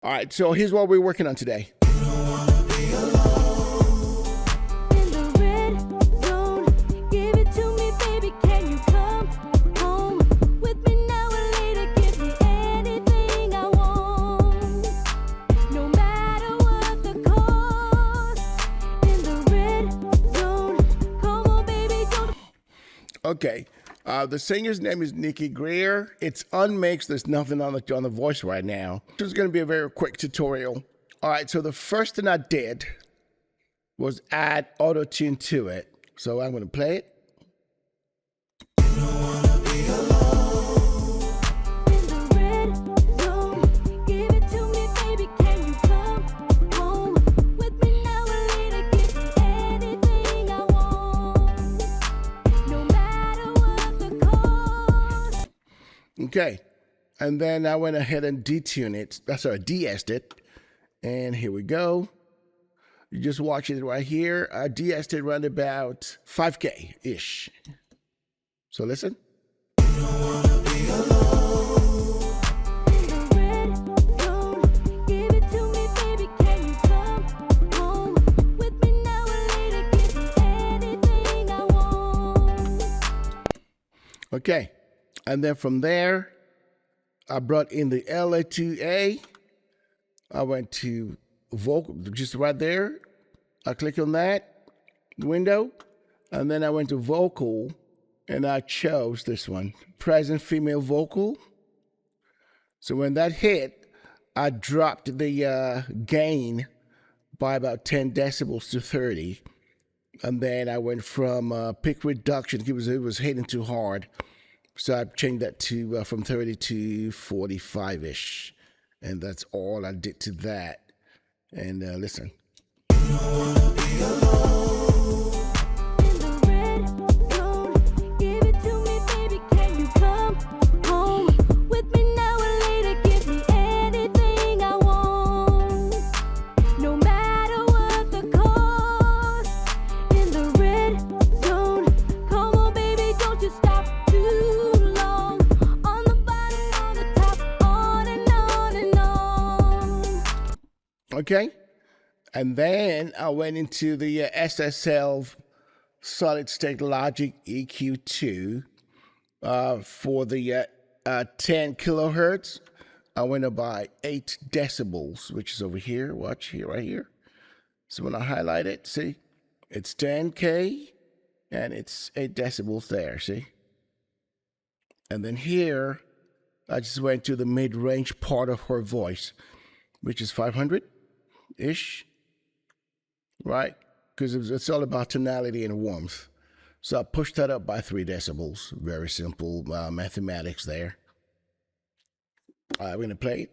All right, so here's what we're working on today. Okay, the singer's name is Nikki Greer. It's unmixed. There's nothing on the voice right now. This is going to be a very quick tutorial. All right, so the first thing I did was add auto-tune to it. So I'm going to play it. Okay, and then I went ahead and detune it. De-essed it. And here we go. You just watch it right here. I de-essed it around about 5K-ish. So listen. Okay. And then from there, I brought in the LA2A. I went to vocal, just right there. I click on that window. And then I went to vocal, and I chose this one, present female vocal. So when that hit, I dropped the gain by about 10 decibels to 30. And then I went from peak reduction, it was hitting too hard. So I changed that to from 30 to 45-ish. And that's all I did to that. And listen. Okay, and then I went into the SSL Solid State Logic EQ2 for the 10 kilohertz. I went up by 8 decibels, which is over here. Watch here, right here. So when I highlight it, see, it's 10K and it's 8 decibels there, see? And then here, I just went to the mid-range part of her voice, which is 500-ish, right? Because it's all about tonality and warmth. So I pushed that up by 3 decibels. Very simple mathematics there. All right, we're going to play it.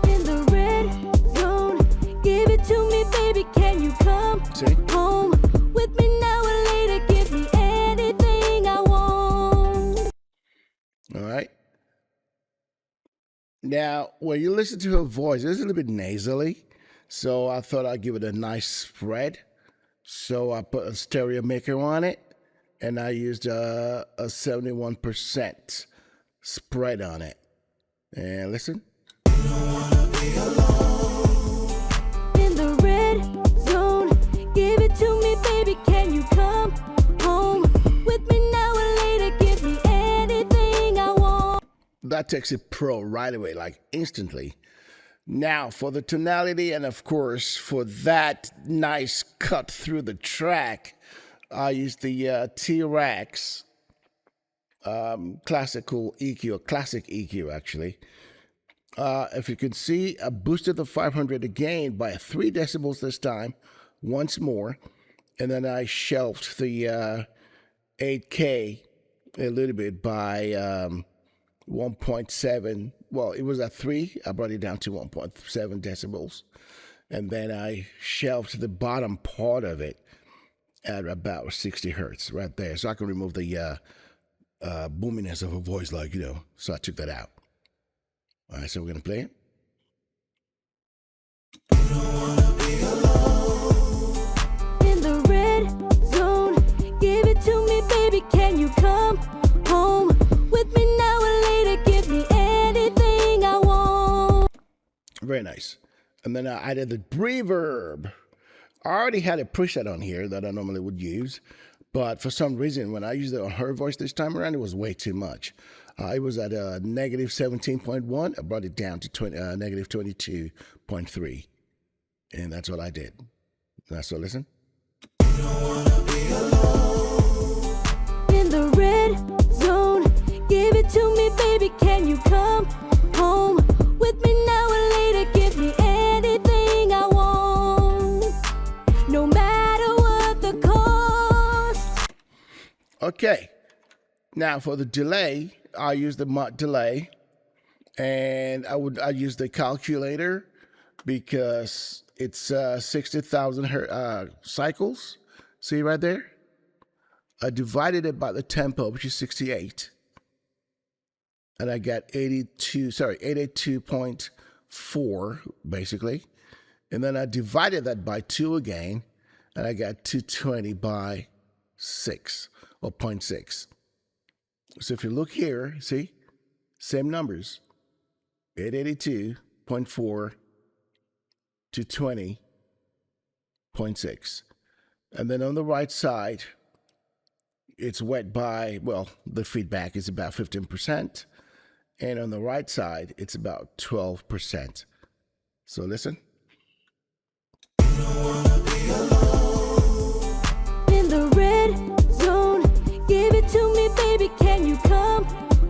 In the red zone, give it to me, baby, can you come home with me now or later? Give me anything I want. All right. Now, when you listen to her voice, it's a little bit nasally, so I thought I'd give it a nice spread. So I put a stereo maker on it, and I used a 71% spread on it. And listen. In the red zone, give it to me, baby, can you come home with me now or later? Give me anything I want. That takes it pro right away, like instantly. Now, for the tonality and, of course, for that nice cut through the track, I used the T-Rex classical EQ, or classic EQ, actually. If you can see, I boosted the 500 again by 3 decibels this time, once more. And then I shelved the 8K a little bit by 1.7. Well, it was at 3. I brought it down to 1.7 decibels. And then I shelved the bottom part of it at about 60 hertz right there. So I can remove the boominess of a voice, like, you know. So I took that out. All right, so we're going to play it. In the red zone, give it to me, baby, can you come home with me now or later? Give me Very nice. And then I added the reverb. I already had a preset on here that I normally would use, but for some reason, when I used it on her voice this time around, it was way too much. It was at negative 17.1. I brought it down to negative 22.3. And that's what I did. So listen. In the red zone, give it to me, baby. Can you come home with me now or later? Give me anything I want, no matter what the cost. Okay. Now for the delay, I use the delay, and I use the calculator because it's 60,000 cycles. See right there? I divided it by the tempo, which is 68, and I got 82.4 basically, and then I divided that by 2 again, and I got 220 by 6 or 0.6. So if you look here, see, same numbers, 882.4 to 20.6. And then on the right side, it's wet by, well, the feedback is about 15%. And on the right side, it's about 12%. So listen. In the red zone, give it to me, baby. Can you come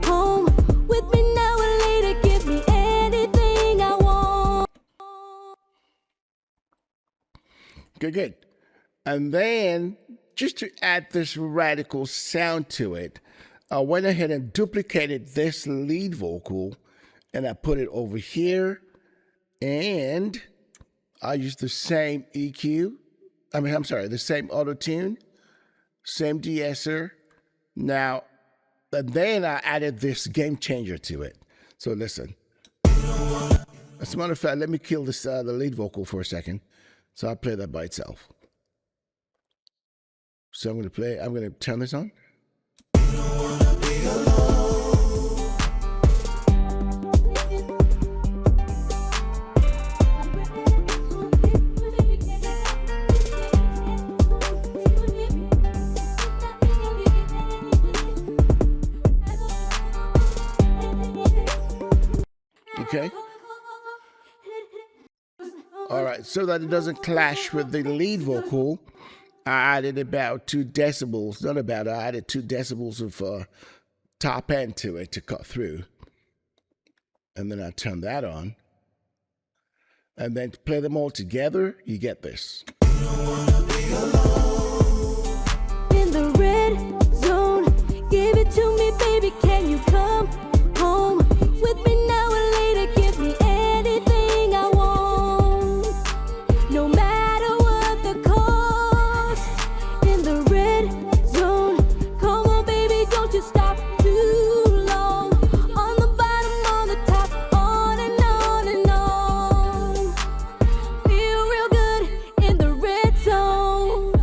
home with me now or later? Give me anything I want. Good. And then, just to add this radical sound to it, I went ahead and duplicated this lead vocal, and I put it over here, and I used the same EQ. The same auto-tune, same de-esser. Now, and then I added this game changer to it. So listen. As a matter of fact, let me kill this the lead vocal for a second. So I'll play that by itself. So I'm going to turn this on. Okay. All right, so that it doesn't clash with the lead vocal, I added about 2 decibels. I added 2 decibels of top end to it to cut through. And then I turn that on. And then to play them all together, you get this. In the red zone, give it to me, baby. Can you come home with me now or later? Give me anything I want, no matter what the cost. In the red zone, come on, baby, don't you stop too long. On the bottom, on the top, on and on and on. Feel real good in the red zone.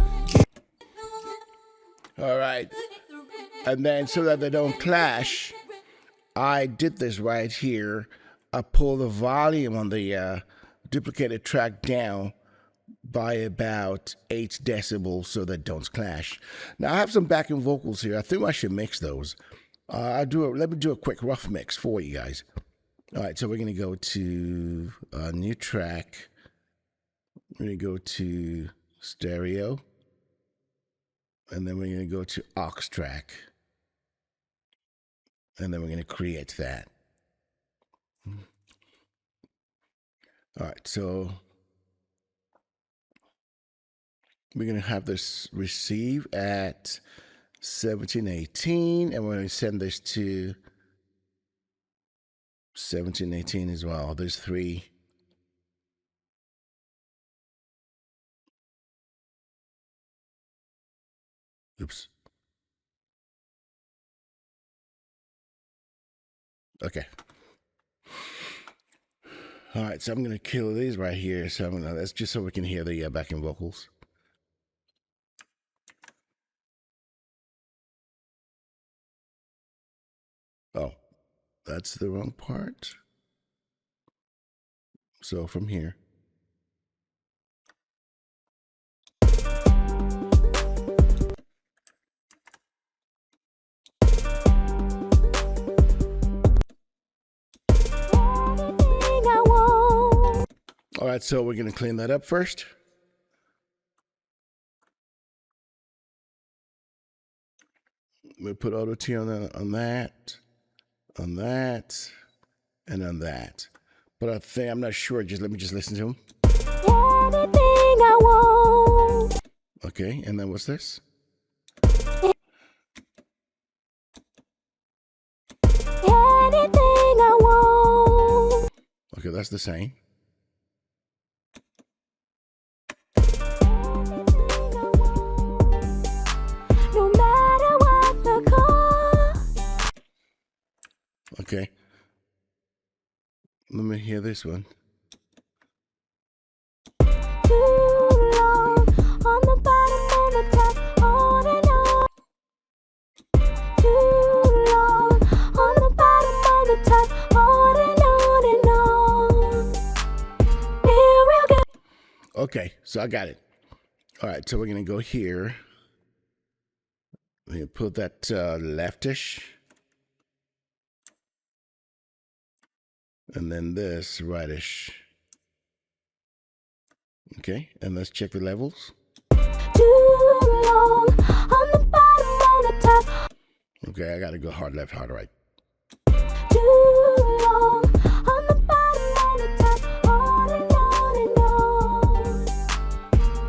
All right. And then so that they don't clash, I did this right here. I pulled the volume on the duplicated track down by about 8 decibels so that don't clash. Now I have some backing vocals here. I think I should mix those. Let me do a quick rough mix for you guys. All right, so we're going to go to a new track. We're going to go to stereo. And then we're going to go to aux track. And then we're going to create that. All right, so we're going to have this receive at 1718, and we're going to send this to 1718 as well. There's 3. Oops. Okay. All right, so I'm going to kill these right here. So that's just so we can hear the backing vocals. Oh, that's the wrong part. So from here. Anything I want. All right, so we're going to clean that up first. We put auto tune on that, and on that. But I'm not sure. Let me just listen to them. Anything I want. Okay, and then what's this? Anything I want. Okay, that's the same. No matter what the cost. Okay. Let me hear this one. Too long on the bottom, on the top, on and on. Too long on the bottom, on the top, on and on and on. Feel real good. Okay, so I got it. All right, so we're going to go here. We're going to put that leftish. And then this rightish. Okay, and let's check the levels. Too long on the bottom, on the top. Okay, I got to go hard left, hard right. Too long on the bottom, on the top, on and on and on.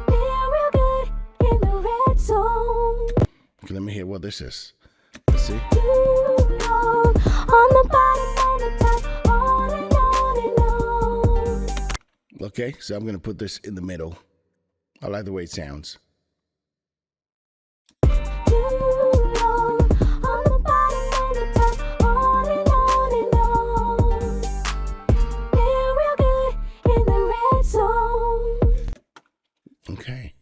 Feel real good in the red zone. Okay, let me hear what this is. Let's see. Too long on the bottom, on the top, on and on and on. Okay, so I'm going to put this in the middle. I like the way it sounds. Too long on the bottom, on the top, on and on and on. Feel real good in the red zone. Okay.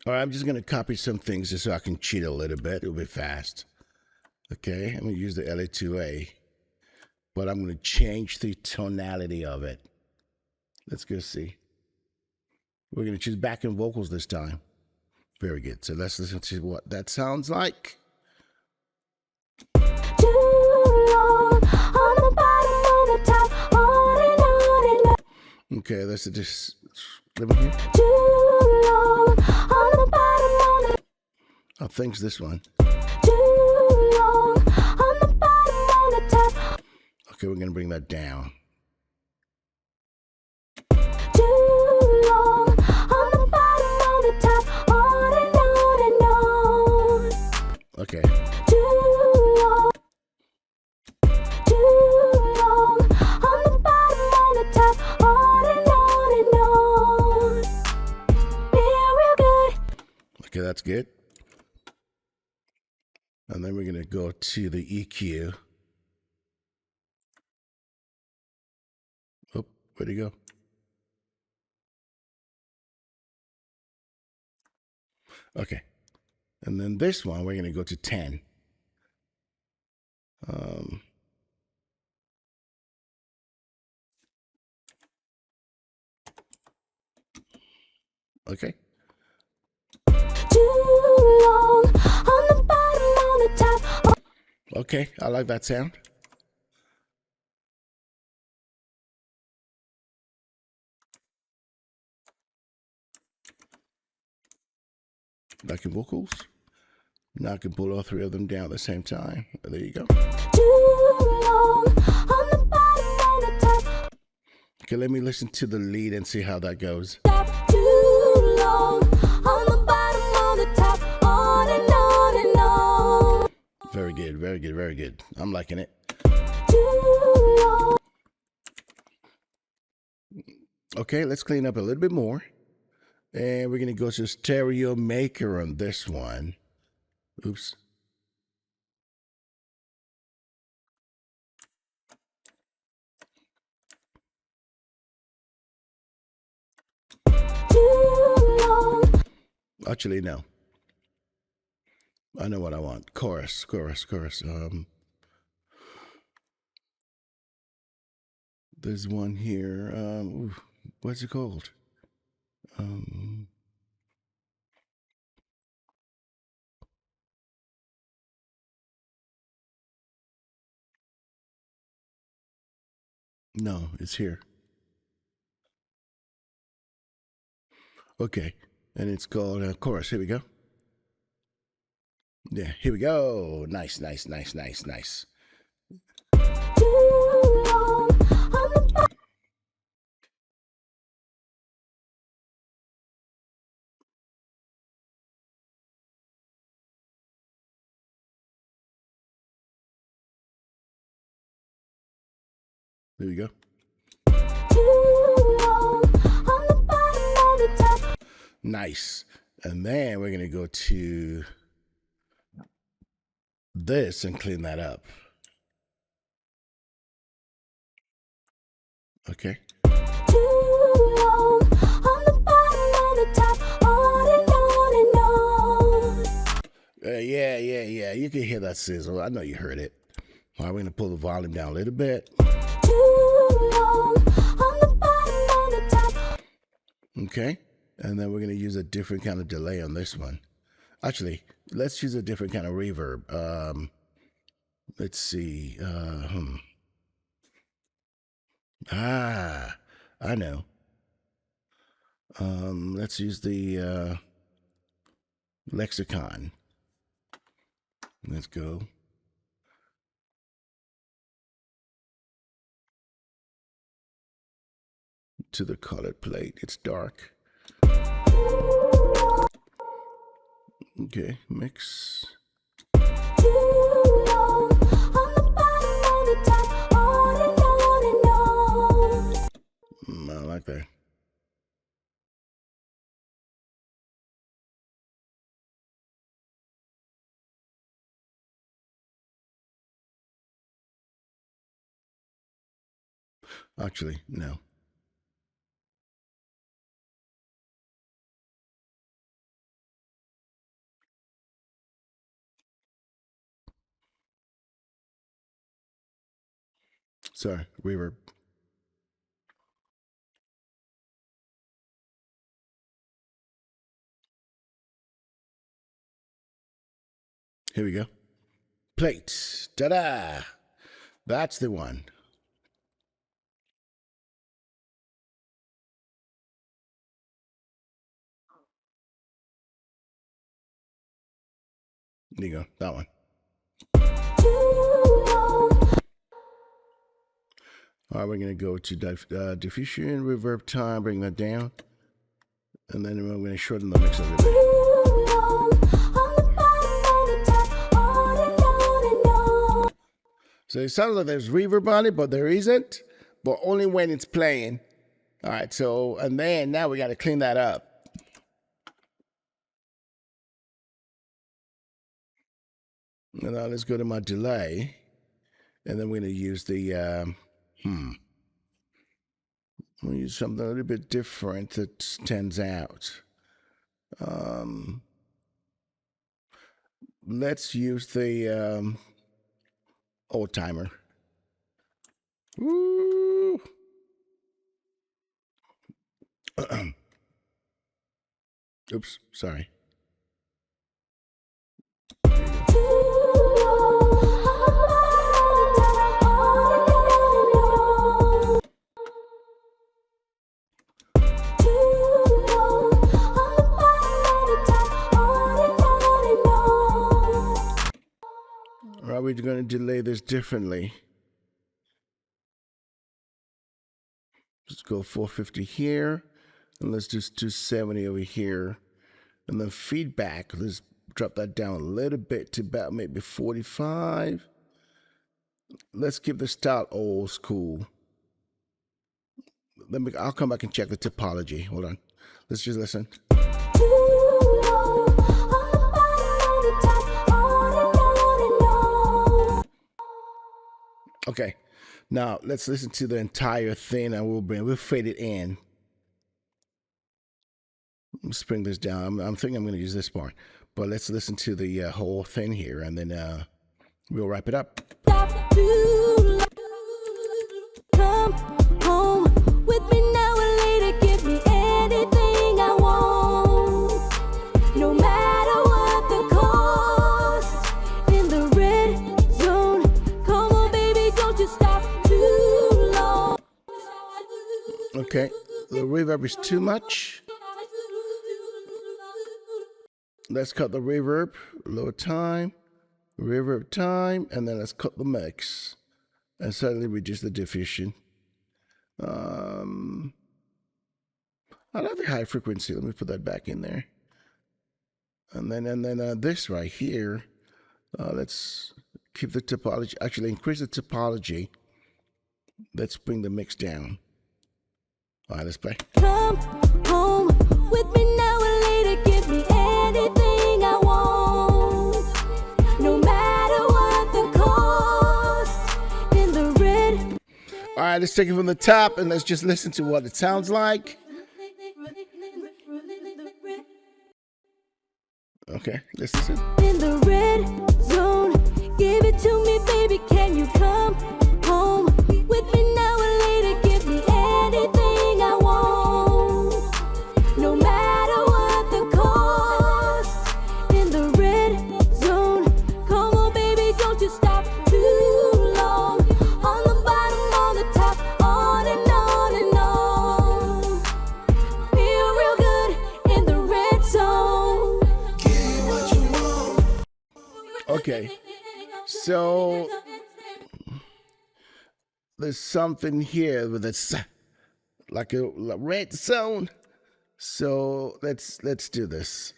All right, I'm just going to copy some things just so I can cheat a little bit. It'll be fast. Okay, I'm going to use the LA2A, but I'm going to change the tonality of it. Let's go see. We're going to choose backing vocals this time. Very good. So let's listen to what that sounds like. Too long on the bottom, on the top, on and on and on. Okay, let's just let me hear. Too long on the bottom, on the I think it's this one. too long on the bottom, on the top. Okay, we're going to bring that down. Too long on the bottom, on the top, on and on and on. Okay. Too long on the bottom, on the top, on and on. Feel real good. Okay, that's good. And then we're going to go to the EQ. Oh, where'd he go? Okay. And then this one, we're going to go to 10. Okay. Too long on the bottom, on the top. Okay, I like that sound. Backing vocals. Now I can pull all three of them down at the same time. There you go. Too long on the bottom, on the top. Okay, let me listen to the lead and see how that goes. Too long on the bottom, on the top, on and on and on. Very good, very good, very good. I'm liking it. Too long. Okay, let's clean up a little bit more. And we're going to go to Stereo Maker on this one. Oops. Too long. Actually, no. I know what I want. Chorus. There's one here. What's it called? No, it's here. Okay, and it's called chorus. Here we go. Yeah, here we go. Nice, nice, nice, nice, nice. There we go. Nice. And then we're going to go to this and clean that up. Okay. Yeah. You can hear that sizzle. I know you heard it. All right, we're going to pull the volume down a little bit. Okay. And then we're going to use a different kind of delay on this one. Actually, let's use a different kind of reverb. Let's see. I know. Let's use the lexicon. Let's go. To the colored plate. It's dark. Okay, mix. I like that. Actually, no. Sorry, reverb. Here we go. Plate. Ta-da! That's the one. There you go. That one. All right, we're going to go to diffusion, reverb time, bring that down. And then we're going to shorten the mix a little bit. So it sounds like there's reverb on it, but there isn't. But only when it's playing. All right, so, and then now we got to clean that up. And now let's go to my delay. And then we're going to use the, we'll use something a little bit different that stands out. Let's use the old timer. Woo! Oops, sorry. All right, we're going to delay this differently. Let's go 450 here, and let's do 270 over here. And then feedback, let's drop that down a little bit to about maybe 45. Let's keep the style old school. I'll come back and check the topology. Hold on. Let's just listen. Okay. Now let's listen to the entire thing, and we'll fade it in. Let's bring this down. I'm thinking I'm going to use this part, but let's listen to the whole thing here, and then we'll wrap it up. Come Okay, the reverb is too much. Let's cut the reverb, low time, reverb time, and then let's cut the mix and suddenly reduce the diffusion. I like the high frequency. Let me put that back in there. And then this right here, let's keep the topology, actually increase the topology. Let's bring the mix down. All right, let's play. Come home with me now or later. Give me anything I want, no matter what the cost. In the red. All right, let's take it from the top and let's just listen to what it sounds like. Okay, let's listen. In the red zone, give it to me, baby. Can you come home with me now or later? Give me anything I want, no matter what the cost. In the red zone, come on, baby, don't you stop too long. On the bottom, on the top, on and on and on. Feel real good in the red zone. Okay, so there's something here with it's like a red zone. So let's do this.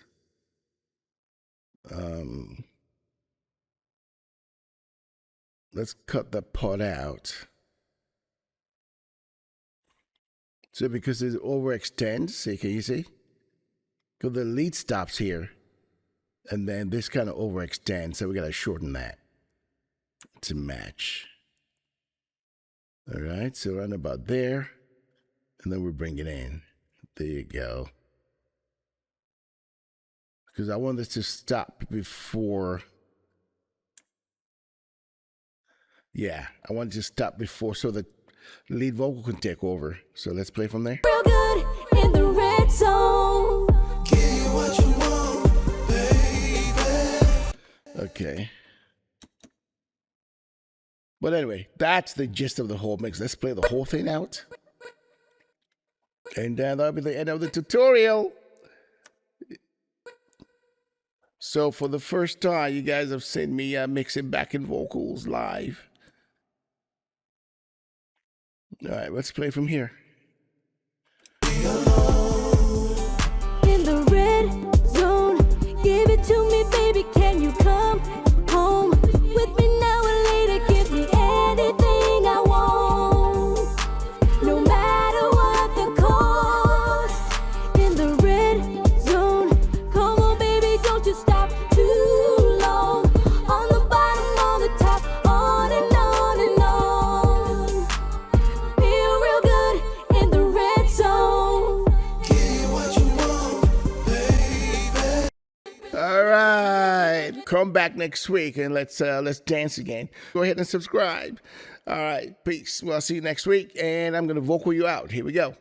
Let's cut that part out. So because it overextends, see, can you see? Because the lead stops here. And then this kind of overextends, so we got to shorten that to match. All right, so around about there, and then we bring it in. There you go. Because I want this to stop before. Yeah, I want it to stop before so the lead vocal can take over. So let's play from there. Real good in the red zone. Give you what you want. Okay. But anyway, that's the gist of the whole mix. Let's play the whole thing out. And that'll be the end of the tutorial. So for the first time, you guys have seen me mixing backing vocals live. All right, let's play from here. In the red zone, give it to me, baby. Can you come home with me now or later? Give me anything I want, no matter what the cost. In the red zone, come on, baby, don't you stop too long. On the bottom, on the top, on and on and on. Feel real good in the red zone. Give what you want, baby. All right, come back next week and let's dance again. Go ahead and subscribe. All right, peace. Well, I'll see you next week, and I'm gonna vocal you out. Here we go.